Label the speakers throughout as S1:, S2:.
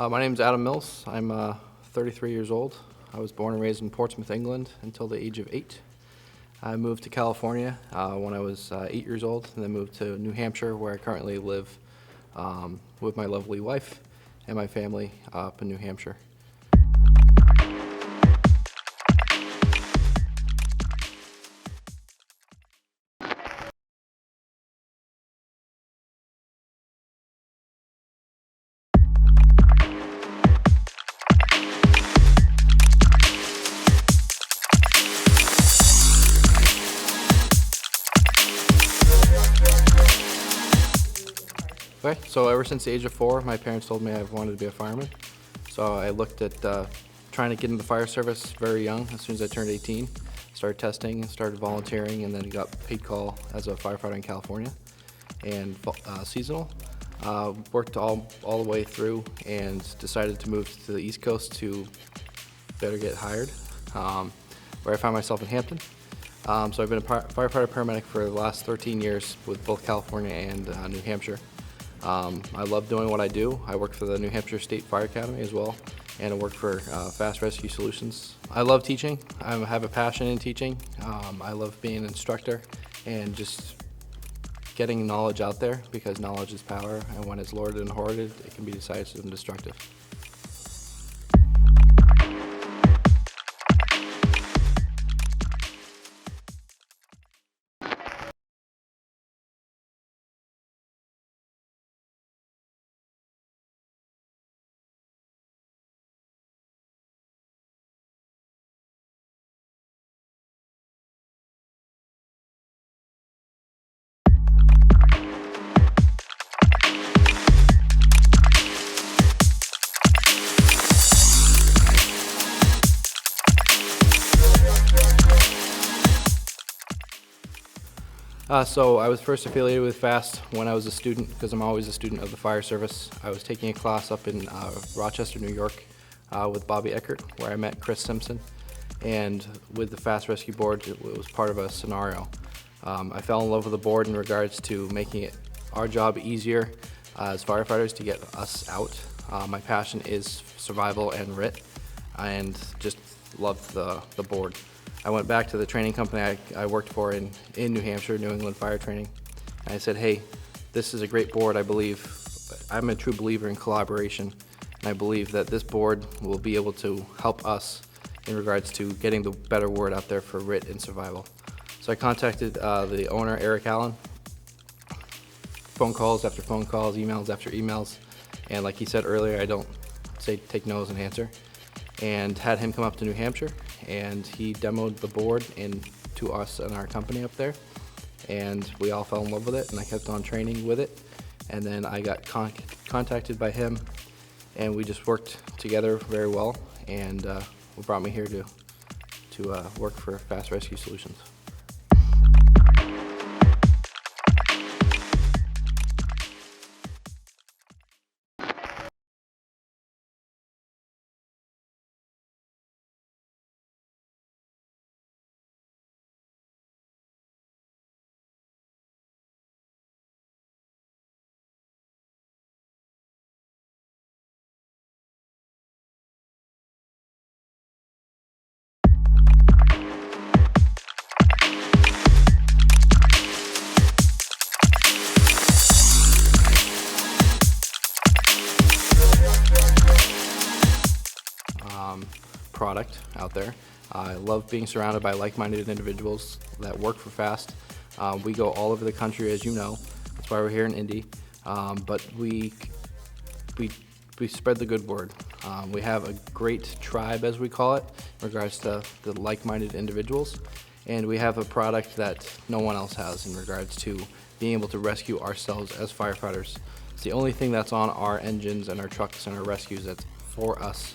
S1: My name is Adam Mills. I'm 33 years old. I was born and raised in Portsmouth, England until the age of 8. I moved to California when I was 8 years old, and then moved to New Hampshire, where I currently live with my lovely wife and my family up in New Hampshire. Okay, so ever since the age of 4, my parents told me I wanted to be a fireman. So I looked at trying to get into the fire service very young. As soon as I turned 18, started testing, started volunteering, and then got paid call as a firefighter in California and seasonal. Worked all the way through and decided to move to the East Coast to better get hired, where I found myself in Hampton. So I've been a firefighter paramedic for the last 13 years with both California and New Hampshire. I love doing what I do. I work for the New Hampshire State Fire Academy as well, and I work for Fast Rescue Solutions. I love teaching. I have a passion in teaching. I love being an instructor and just getting knowledge out there, because knowledge is power, and when it's lorded and hoarded, it can be decisive and destructive. So I was first affiliated with FAST when I was a student, because I'm always a student of the fire service. I was taking a class up in Rochester, New York with Bobby Eckert, where I met Chris Simpson. And with the FAST Rescue Board, it was part of a scenario. I fell in love with the board in regards to making it our job easier as firefighters to get us out. My passion is survival and RIT, and just loved the board. I went back to the training company I worked for in New Hampshire, New England Fire Training, and I said, hey, this is a great board. I believe, I'm a true believer in collaboration, and I believe that this board will be able to help us in regards to getting the better word out there for RIT and survival. So I contacted the owner, Eric Allen, phone calls after phone calls, emails after emails, and like he said earlier, I don't take no as an answer, and had him come up to New Hampshire, and he demoed the board to us and our company up there, and we all fell in love with it, and I kept on training with it, and then I got contacted by him, and we just worked together very well, and what brought me here to work for Fast Rescue Solutions. Product out there. I love being surrounded by like-minded individuals that work for FAST. We go all over the country, as you know. That's why we're here in Indy. But we spread the good word. We have a great tribe, as we call it, in regards to the like-minded individuals. And we have a product that no one else has in regards to being able to rescue ourselves as firefighters. It's the only thing that's on our engines and our trucks and our rescues that's for us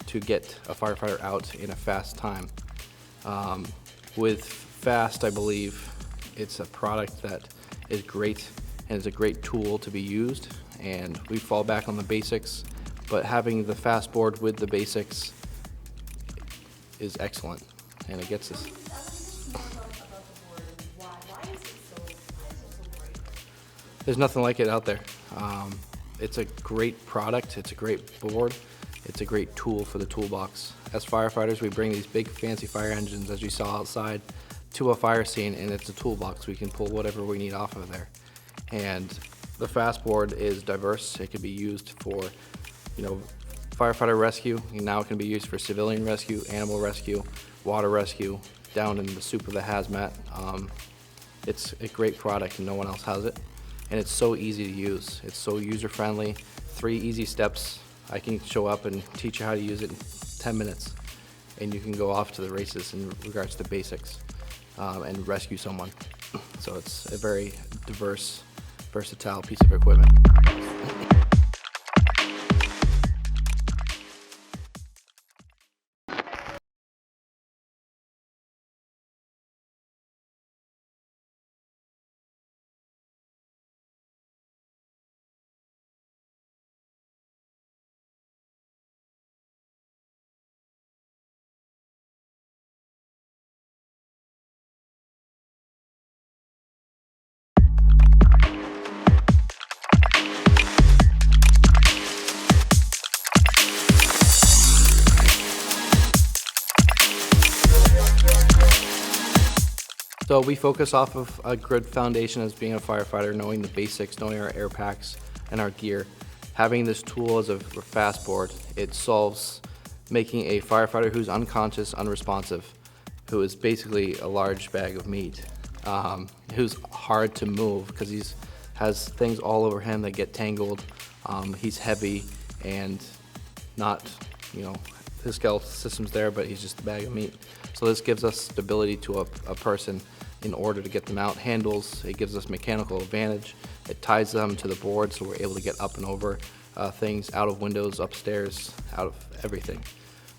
S1: to get a firefighter out in a fast time. With FAST, I believe it's a product that is great and is a great tool to be used, and we fall back on the basics, but having the FAST board with the basics is excellent, and it gets us. There's nothing like it out there. it's a great product, it's a great board, it's a great tool for the toolbox. As firefighters, we bring these big fancy fire engines, as you saw outside, to a fire scene, and it's a toolbox. We can pull whatever we need off of there. And the Fastboard is diverse. It can be used for, firefighter rescue. Now it can be used for civilian rescue, animal rescue, water rescue, down in the soup of the hazmat. It's a great product and no one else has it. And it's so easy to use. It's so user-friendly. 3 easy steps. I can show up and teach you how to use it in 10 minutes. And you can go off to the races in regards to basics and rescue someone. So it's a very diverse, versatile piece of equipment. So we focus off of a good foundation as being a firefighter, knowing the basics, knowing our air packs and our gear. Having this tool as a Fastboard, it solves making a firefighter who's unconscious, unresponsive, who is basically a large bag of meat, who's hard to move because he has things all over him that get tangled. He's heavy and not, his skeletal system's there, but he's just a bag of meat. So this gives us stability to a person in order to get them out. Handles, it gives us mechanical advantage. It ties them to the board so we're able to get up and over things, out of windows, upstairs, out of everything.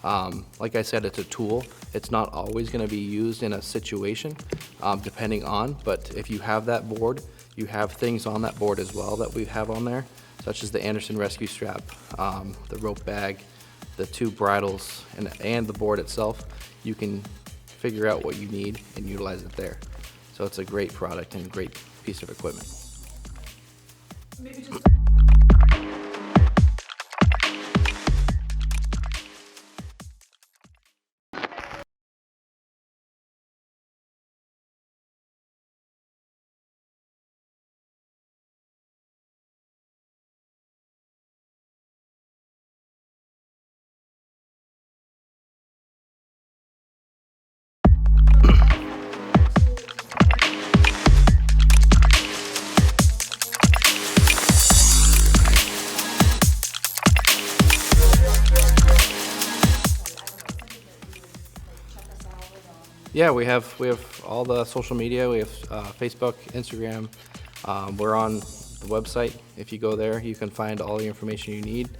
S1: Like I said, it's a tool. It's not always going to be used in a situation, depending on, but if you have that board, you have things on that board as well that we have on there, such as the Anderson rescue strap, the rope bag, the 2 bridles, and the board itself. You can figure out what you need and utilize it there. So it's a great product and a great piece of equipment.
S2: Maybe just
S1: Yeah, we have all the social media. We have Facebook, Instagram. We're on the website. If you go there, you can find all the information you need.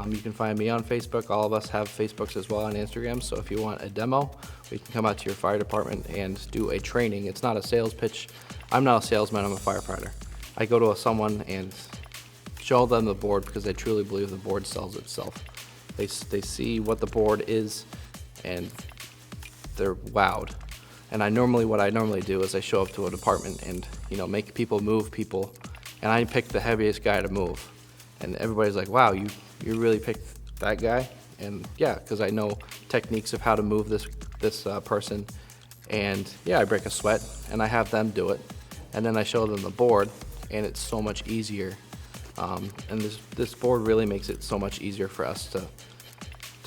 S1: You can find me on Facebook. All of us have Facebooks as well and Instagram. So if you want a demo, we can come out to your fire department and do a training. It's not a sales pitch. I'm not a salesman. I'm a firefighter. I go to someone and show them the board because I truly believe the board sells itself. They see what the board is and they're wowed. And what I normally do is I show up to a department and make people move people, and I pick the heaviest guy to move, and everybody's like, wow, you really picked that guy? And yeah, because I know techniques of how to move this person, and yeah, I break a sweat and I have them do it, and then I show them the board, and it's so much easier. And this board really makes it so much easier for us to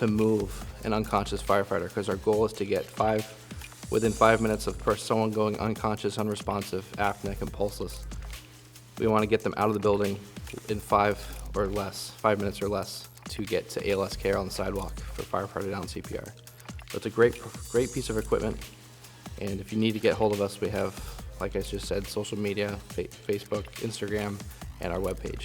S1: move an unconscious firefighter, because our goal is to get within 5 minutes of someone going unconscious, unresponsive, apneic, and pulseless. We want to get them out of the building in 5 minutes or less to get to ALS care on the sidewalk for firefighter down CPR. So it's a great piece of equipment, and if you need to get hold of us, we have, like I just said, social media, Facebook, Instagram, and our webpage.